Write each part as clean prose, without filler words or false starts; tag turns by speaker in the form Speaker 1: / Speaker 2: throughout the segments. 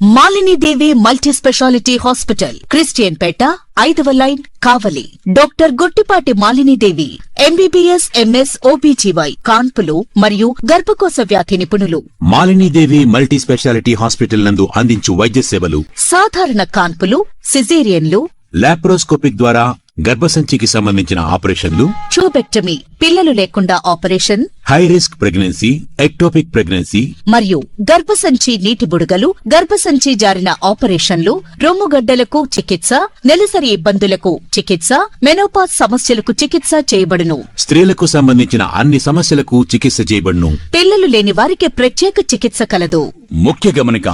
Speaker 1: Malini Devi multi speciality hospital, Christian Peta, 5వ line, Kavali. Doctor Guttipati Malinidevi, MBBS, MS, OBGY, కాన్పులు మరియు గర్భకోశ వ్యాధి నిపుణులు.
Speaker 2: మాలినీదేవి మల్టీ స్పెషాలిటీ హాస్పిటల్ నందు అందించు వైద్య సేవలు:
Speaker 1: సాధారణ కాన్పులు, సిజేరియన్లు,
Speaker 2: లాప్రోస్కోపిక్ ద్వారా గర్భసంచికి సంబంధించిన ఆపరేషన్లు,
Speaker 1: ట్యూబెక్టమీ, పిల్లలు లేకుండా operation,
Speaker 2: high risk pregnancy, ectopic pregnancy
Speaker 1: మరియు గర్భసంచి నీటి బుడగలు, గర్భసంచి జారిన ఆపరేషన్లు, రొమ్ముగడ్డలకు చికిత్స, నెలసరి ఇబ్బందులకు చికిత్స, మెనోపాజ్ సమస్యలకు చికిత్స చేయబడును.
Speaker 2: స్త్రీలకు సంబంధించిన అన్ని సమస్యలకు చికిత్స చేయబడును.
Speaker 1: పిల్లలు లేని వారికి ప్రత్యేక చికిత్స కలదు.
Speaker 2: ముఖ్య గమనిక: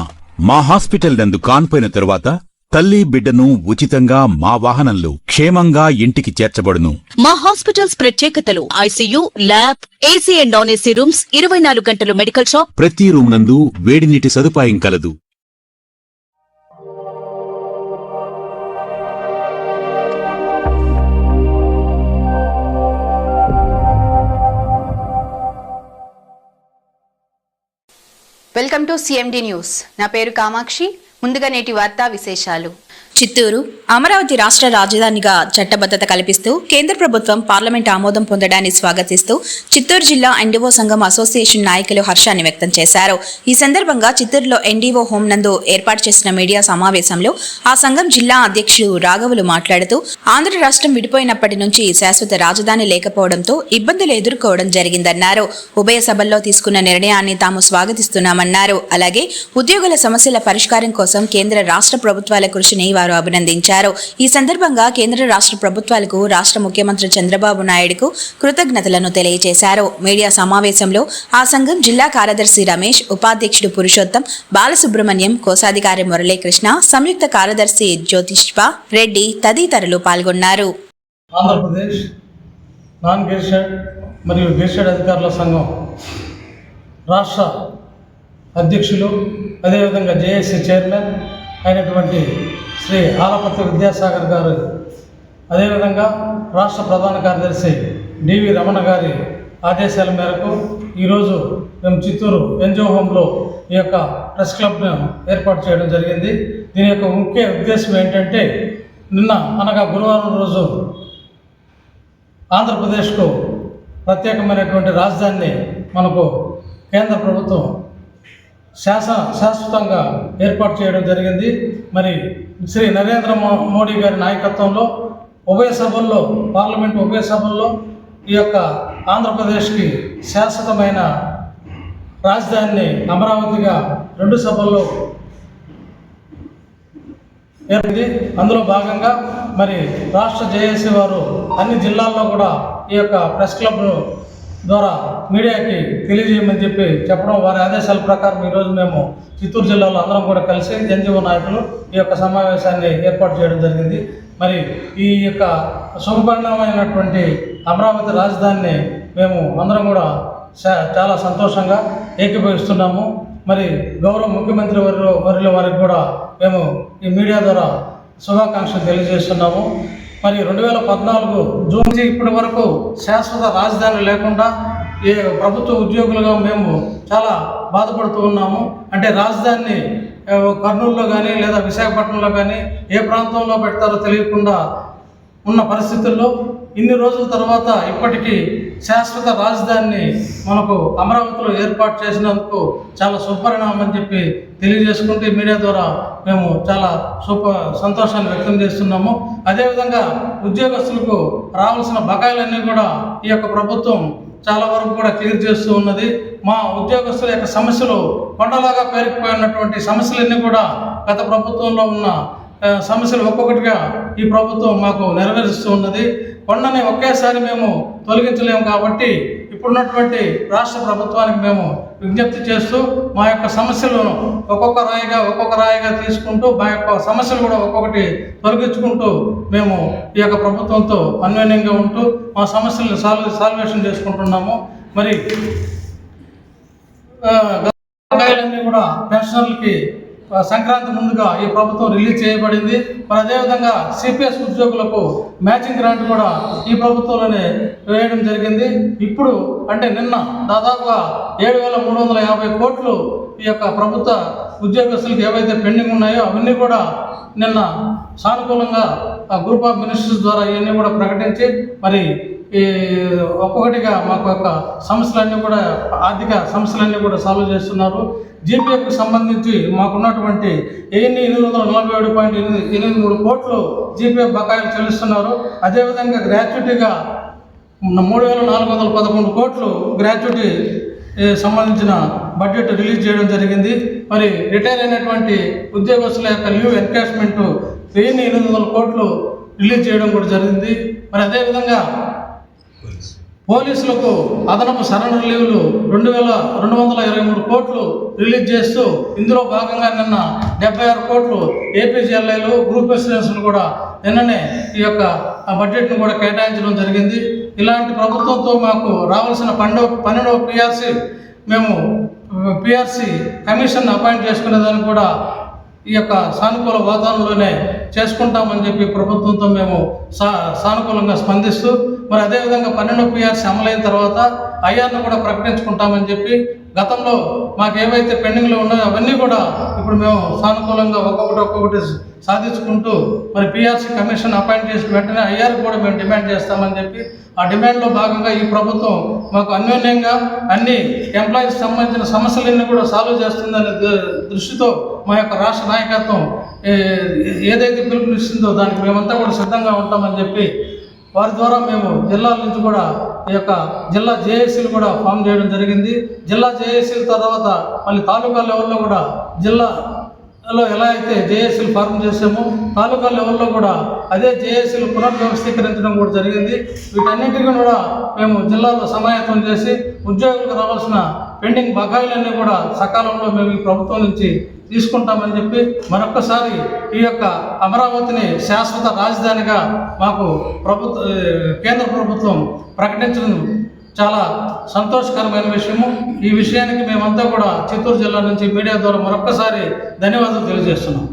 Speaker 2: మా హాస్పిటల్ నందు కాన్పోయిన తరువాత తల్లి బిడ్డను ఉచితంగా మా వాహనంలో క్షేమంగా ఇంటికి చేర్చబడును.
Speaker 1: మా హాస్పిటల్స్ ప్రత్యేకతలు: ICU, lab, AC and non AC rooms, 24 గంటలు మెడికల్ షాప్,
Speaker 2: ప్రతి రూమ్ నందు వేడి నీటి సదుపాయం కలదు.
Speaker 3: Welcome to CMD news. నా పేరు కామాక్షి. ముందుగా నేటి వార్తా విశేషాలు.
Speaker 4: చిత్తూరు అమరావతి రాష్ట్ర రాజధానిగా చట్టబద్ధత కల్పిస్తూ కేంద్ర ప్రభుత్వం పార్లమెంట్ ఆమోదం పొందడాన్ని స్వాగతిస్తూ చిత్తూరు జిల్లా ఎన్డీఓ సంఘం అసోసియేషన్ నాయకులు హర్షాన్ని వ్యక్తం చేశారు. ఈ సందర్భంగా చిత్తూరులో ఎన్డీఓ హోం నందు ఏర్పాటు చేసిన మీడియా సమావేశంలో ఆ సంఘం జిల్లా అధ్యక్షుడు రాఘవులు మాట్లాడుతూ, ఆంధ్ర రాష్ట్రం విడిపోయినప్పటి నుంచి శాశ్వత రాజధాని లేకపోవడంతో ఇబ్బందులు ఎదుర్కోవడం జరిగిందన్నారు. ఉభయ సభల్లో తీసుకున్న నిర్ణయాన్ని తాము స్వాగతిస్తున్నామన్నారు. అలాగే ఉద్యోగుల సమస్యల పరిష్కారం కోసం కేంద్ర రాష్ట్ర ప్రభుత్వాల కృషిని వారు అభినందించారు. ఈ సందర్భంగా కేంద్ర రాష్ట్ర ప్రభుత్వాలకు రాష్ట్ర ముఖ్యమంత్రి చంద్రబాబు నాయుడుకు కృతజ్ఞతలను తెలియజేశారు. మీడియా సమావేశంలో ఆ సంఘం జిల్లా కార్యదర్శి రమేష్, ఉపాధ్యక్షుడు పురుషోత్తం, బాలసుబ్రహ్మణ్యం, కోశాధికారి మురళీకృష్ణ, సంయుక్త కార్యదర్శి జ్యోతిష్పా రెడ్డి తదితరులు పాల్గొన్నారు.
Speaker 5: ఆంధ్రప్రదేశ్ నాన్ గెజిటెడ్ మరియు గెజిటెడ్ అధికారుల సంఘం రాష్ట్ర అధ్యక్షులు, అదేవిధంగా జేఏసీ చైర్మన్ అయినటువంటి శ్రీ ఆలపత్రి విద్యాసాగర్ గారు, అదేవిధంగా రాష్ట్ర ప్రధాన కార్యదర్శి డివి రమణ గారి ఆదేశాల మేరకు ఈరోజు మేము చిత్తూరు ఎన్జిఓ హోంలో ఈ యొక్క ప్రెస్ క్లబ్ను ఏర్పాటు చేయడం జరిగింది. దీని యొక్క ముఖ్య ఉద్దేశం ఏంటంటే, నిన్న అనగా గురువారం రోజు ఆంధ్రప్రదేశ్కు ప్రత్యేకమైనటువంటి రాజధానిని మనకు కేంద్ర ప్రభుత్వం శాశ్వతంగా ఏర్పాటు చేయడం జరిగింది. మరి శ్రీ నరేంద్ర మోడీ గారి నాయకత్వంలో ఉభయ సభల్లో, పార్లమెంట్ ఉభయ సభల్లో ఈ యొక్క ఆంధ్రప్రదేశ్కి శాశ్వతమైన రాజధానిని అమరావతిగా 2 సభల్లో ఏర్పడింది. అందులో భాగంగా మరి రాష్ట్ర జేఏసీ వారు అన్ని జిల్లాల్లో కూడా ఈ యొక్క ప్రెస్ క్లబ్ను ద్వారా మీడియాకి తెలియజేయమని చెప్పడం, వారి ఆదేశాల ప్రకారం ఈరోజు మేము చిత్తూరు జిల్లాలో అందరం కూడా కలిసి ఎన్జిఓ నాయకులు ఈ యొక్క సమావేశాన్ని ఏర్పాటు చేయడం జరిగింది. మరి ఈ యొక్క శుభపరిణామైనటువంటి అమరావతి రాజధానిని మేము అందరం కూడా చాలా సంతోషంగా ఏకీభవిస్తున్నాము. మరి గౌరవ ముఖ్యమంత్రి వర్యుల వారికి కూడా మేము ఈ మీడియా ద్వారా శుభాకాంక్షలు తెలియజేస్తున్నాము. మరి 2014 జూన్ నుంచి ఇప్పటి వరకు శాశ్వత రాజధాని లేకుండా ప్రభుత్వ ఉద్యోగులుగా మేము చాలా బాధపడుతూ ఉన్నాము. అంటే రాజధానిని కర్నూలులో కానీ లేదా విశాఖపట్నంలో కానీ ఏ ప్రాంతంలో పెడతారో తెలియకుండా ఉన్న పరిస్థితుల్లో ఇన్ని రోజుల తర్వాత ఇప్పటికీ శాశ్వత రాజధానిని మనకు అమరావతిలో ఏర్పాటు చేసినందుకు చాలా శుభపరిణామం అని తెలియజేసుకుంటూ మీడియా ద్వారా మేము చాలా సంతోషాన్ని వ్యక్తం చేస్తున్నాము. అదేవిధంగా ఉద్యోగస్తులకు రావాల్సిన బకాయిలన్నీ కూడా ఈ యొక్క ప్రభుత్వం చాలా వరకు కూడా క్లియర్ చేస్తూ ఉన్నది. మా ఉద్యోగస్తుల యొక్క సమస్యలు కొండలాగా పేరుకుపోయినటువంటి సమస్యలన్నీ కూడా గత ప్రభుత్వంలో ఉన్న సమస్యలు ఒక్కొక్కటిగా ఈ ప్రభుత్వం మాకు నెరవేరుస్తూ ఉన్నది. కొండని ఒకేసారి మేము తొలగించలేము కాబట్టి ఇప్పుడున్నటువంటి రాష్ట్ర ప్రభుత్వానికి మేము విజ్ఞప్తి చేస్తూ మా యొక్క సమస్యలను ఒక్కొక్క రాయిగా తీసుకుంటూ మా యొక్క సమస్యలు కూడా ఒక్కొక్కటి తొలగించుకుంటూ మేము ఈ యొక్క ప్రభుత్వంతో అన్యోన్యంగా ఉంటూ మా సమస్యలను సాల్వేషన్ చేసుకుంటున్నాము. మరి బకాయిలన్నీ కూడా పెన్షనర్లకి సంక్రాంతి ముందుగా ఈ ప్రభుత్వం రిలీజ్ చేయబడింది. మరి అదేవిధంగా సిపిఎస్ ఉద్యోగులకు మ్యాచింగ్ గ్రాంట్ కూడా ఈ ప్రభుత్వంలోనే వేయడం జరిగింది. ఇప్పుడు అంటే నిన్న దాదాపుగా 7,350 కోట్లు ఈ యొక్క ప్రభుత్వ ఉద్యోగస్తులకు ఏవైతే పెండింగ్ ఉన్నాయో అవన్నీ కూడా నిన్న సానుకూలంగా ఆ గ్రూప్ ఆఫ్ మినిస్టర్స్ ద్వారా ఇవన్నీ కూడా ప్రకటించి మరి ఈ ఒక్కొక్కటిగా మాకు యొక్క సమస్యలన్నీ కూడా ఆర్థిక సమస్యలన్నీ కూడా సాల్వ్ చేస్తున్నారు. జీపీఎఫ్కి సంబంధించి మాకున్నటువంటి 847.83 కోట్లు జీపీఎఫ్ బకాయిలు చెల్లిస్తున్నారు. అదేవిధంగా గ్రాట్యుటీగా 3,411 కోట్లు గ్రాట్యుటీ సంబంధించిన బడ్జెట్ రిలీజ్ చేయడం జరిగింది. మరి రిటైర్ అయినటువంటి ఉద్యోగస్తుల యొక్క లీవ్ ఎన్కాష్మెంట్ 1,800 కోట్లు రిలీజ్ చేయడం కూడా జరిగింది. మరి అదేవిధంగా పోలీసులకు అదనపు సరెండర్ లీవ్లు 2,223 కోట్లు రిలీజ్ చేస్తూ ఇందులో భాగంగా నిన్న 76 కోట్లు ఏపీజీఎల్ఐలు గ్రూప్ ఇన్సూరెన్స్లు కూడా నిన్ననే ఈ యొక్క బడ్జెట్ను కూడా కేటాయించడం జరిగింది. ఇలాంటి ప్రభుత్వంతో మాకు రావాల్సిన 12వ పిఆర్సీ మేము పిఆర్సీ కమిషన్ అపాయింట్ చేసుకునేదానికి కూడా ఈ యొక్క సానుకూల వాతావరణంలోనే చేసుకుంటామని చెప్పి ప్రభుత్వంతో మేము సానుకూలంగా స్పందిస్తూ మరి అదేవిధంగా 12వ పిఆర్సీ అమలైన తర్వాత ఐఆర్ను కూడా ప్రకటించుకుంటామని చెప్పి గతంలో మాకు ఏవైతే పెండింగ్లో ఉన్నాయో అవన్నీ కూడా ఇప్పుడు మేము సానుకూలంగా ఒక్కొక్కటి సాధించుకుంటూ మరి పిఆర్సీ కమిషన్ అపాయింట్ చేసిన వెంటనే ఐఆర్ కూడా మేము డిమాండ్ చేస్తామని చెప్పి ఆ డిమాండ్లో భాగంగా ఈ ప్రభుత్వం మాకు అన్యోన్యంగా అన్ని ఎంప్లాయీస్ సంబంధించిన సమస్యలన్నీ కూడా సాల్వ్ చేస్తుందనే దృష్టితో మా యొక్క రాష్ట్ర నాయకత్వం ఏదైతే పిలుపునిస్తుందో దానికి మేమంతా కూడా సిద్ధంగా ఉంటామని చెప్పి వారి ద్వారా మేము జిల్లాల నుంచి కూడా ఈ యొక్క జిల్లా జేఏసీలు కూడా ఫామ్ చేయడం జరిగింది. జిల్లా జేఏసీల తర్వాత మళ్ళీ తాలూకా లెవెల్లో కూడా జిల్లాలో ఎలా అయితే జేఏసీలు ఫార్మ్ చేసామో తాలూకా లెవెల్లో కూడా అదే జేఏసీలు పునర్వ్యవస్థీకరించడం కూడా జరిగింది. వీటన్నిటికీ కూడా మేము జిల్లాలో సమాయత్తం చేసి ఉద్యోగులకు రావాల్సిన పెండింగ్ బకాయిలన్నీ కూడా సకాలంలో మేము ఈ ప్రభుత్వం నుంచి తీసుకుంటామని చెప్పి మరొక్కసారి ఈ యొక్క అమరావతిని శాశ్వత రాజధానిగా మాకు కేంద్ర ప్రభుత్వం ప్రకటించడం చాలా సంతోషకరమైన విషయము. ఈ విషయానికి మేమంతా కూడా చిత్తూరు జిల్లా నుంచి మీడియా ద్వారా మరొక్కసారి ధన్యవాదాలు తెలియజేస్తున్నాం.